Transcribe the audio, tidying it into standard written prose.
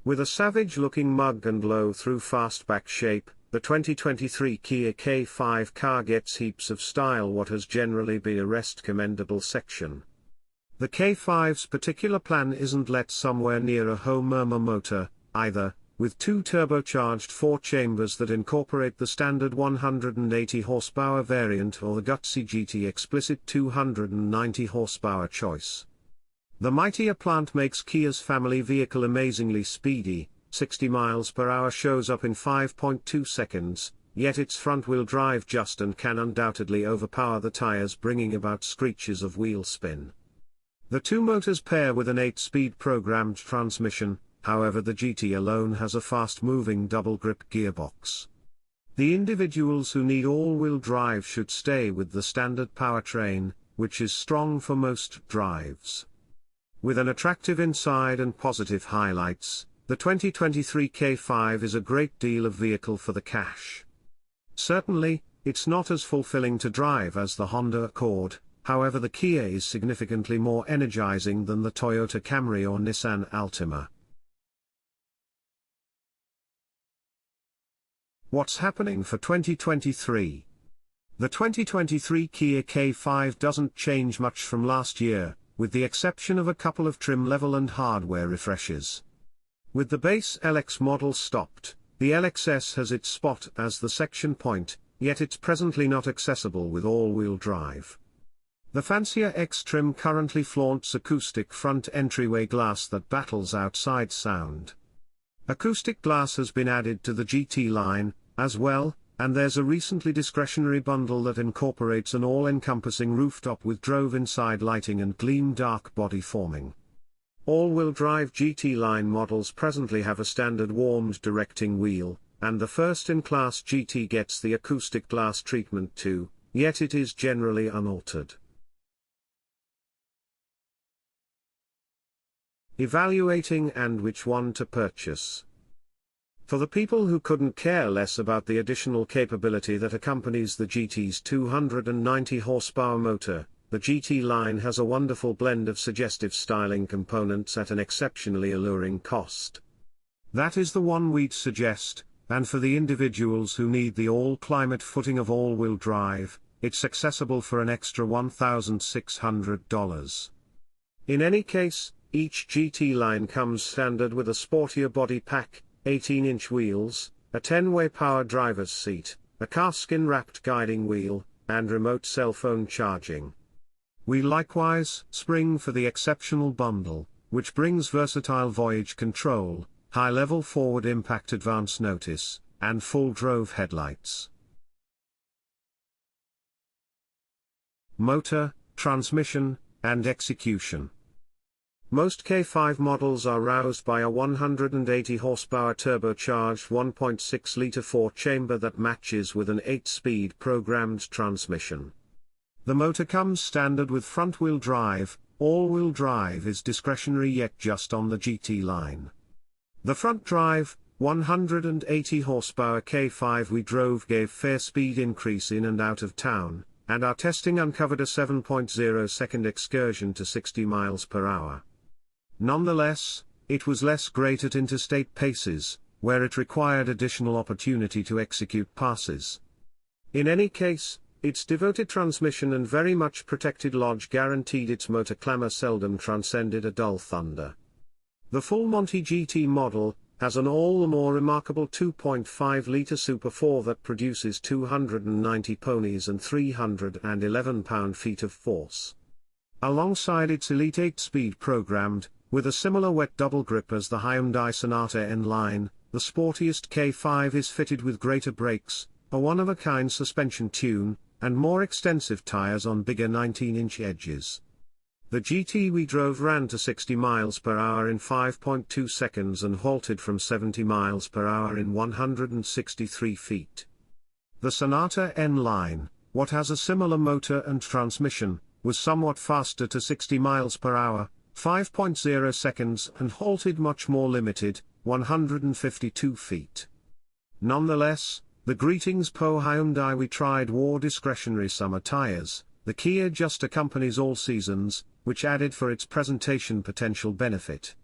With a savage-looking mug and low-through fastback shape, the 2023 Kia K5 car gets heaps of style what has generally been a rest commendable section. The K5's particular plan isn't let somewhere near a ho-murmur motor, either, with two turbocharged 4 chambers that incorporate the standard 180 horsepower variant or the gutsy GT-explicit 290 horsepower choice. The mightier plant makes Kia's family vehicle amazingly speedy. 60 miles per hour shows up in 5.2 seconds, yet its front-wheel drive just and can undoubtedly overpower the tires, bringing about screeches of wheelspin. The two motors pair with an 8-speed programmed transmission, however the GT alone has a fast-moving double-grip gearbox. The individuals who need all-wheel drive should stay with the standard powertrain, which is strong for most drives. With an attractive inside and positive highlights, the 2023 K5 is a great deal of vehicle for the cash. Certainly, it's not as fulfilling to drive as the Honda Accord, however the Kia is significantly more energizing than the Toyota Camry or Nissan Altima. What's happening for 2023? The 2023 Kia K5 doesn't change much from last year, with the exception of a couple of trim level and hardware refreshes. With the base LX model stopped, the LXS has its spot as the section point, yet it's presently not accessible with all-wheel drive. The fancier X trim currently flaunts acoustic front entryway glass that battles outside sound. Acoustic glass has been added to the GT line, as well, and there's a recently discretionary bundle that incorporates an all-encompassing rooftop with drove-inside lighting and gleam-dark body forming. All-wheel drive GT line models presently have a standard warmed directing wheel, and the first-in-class GT gets the acoustic glass treatment too, yet it is generally unaltered. Evaluating and which one to purchase. For the people who couldn't care less about the additional capability that accompanies the GT's 290 horsepower motor, the GT line has a wonderful blend of suggestive styling components at an exceptionally alluring cost. That is the one we'd suggest, and for the individuals who need the all-climate footing of all-wheel drive, it's accessible for an extra $1,600. In any case, each GT line comes standard with a sportier body pack, 18-inch wheels, a 10-way power driver's seat, a calfskin-wrapped guiding wheel, and remote cell phone charging. We likewise spring for the exceptional bundle, which brings versatile voyage control, high-level forward impact advance notice, and full drove headlights. Motor, transmission, and execution. Most K5 models are roused by a 180 horsepower turbocharged 1.6-liter 4-chamber that matches with an 8-speed programmed transmission. The motor comes standard with front-wheel drive. All-wheel drive is discretionary yet just on the GT line. The front-drive, 180 horsepower K5 we drove gave fair speed increase in and out of town, and our testing uncovered a 7.0-second excursion to 60 miles per hour. Nonetheless, it was less great at interstate paces, where it required additional opportunity to execute passes. In any case, its devoted transmission and very much protected lodge guaranteed its motor clamor seldom transcended a dull thunder. The full Monty GT model has an all the more remarkable 2.5-liter Super 4 that produces 290 ponies and 311 pound-feet of force. Alongside its elite 8-speed programmed, with a similar wet double grip as the Hyundai Sonata N line, the sportiest K5 is fitted with greater brakes, a one-of-a-kind suspension tune, and more extensive tires on bigger 19-inch edges. The GT we drove ran to 60 miles per hour in 5.2 seconds and halted from 70 miles per hour in 163 feet. The Sonata N line, what has a similar motor and transmission, was somewhat faster to 60 miles per hour, 5.0 seconds, and halted much more limited, 152 feet. Nonetheless, the Greetings Po Hyundai we tried wore discretionary summer tires. The Kia just accompanies all seasons, which added for its presentation potential benefit.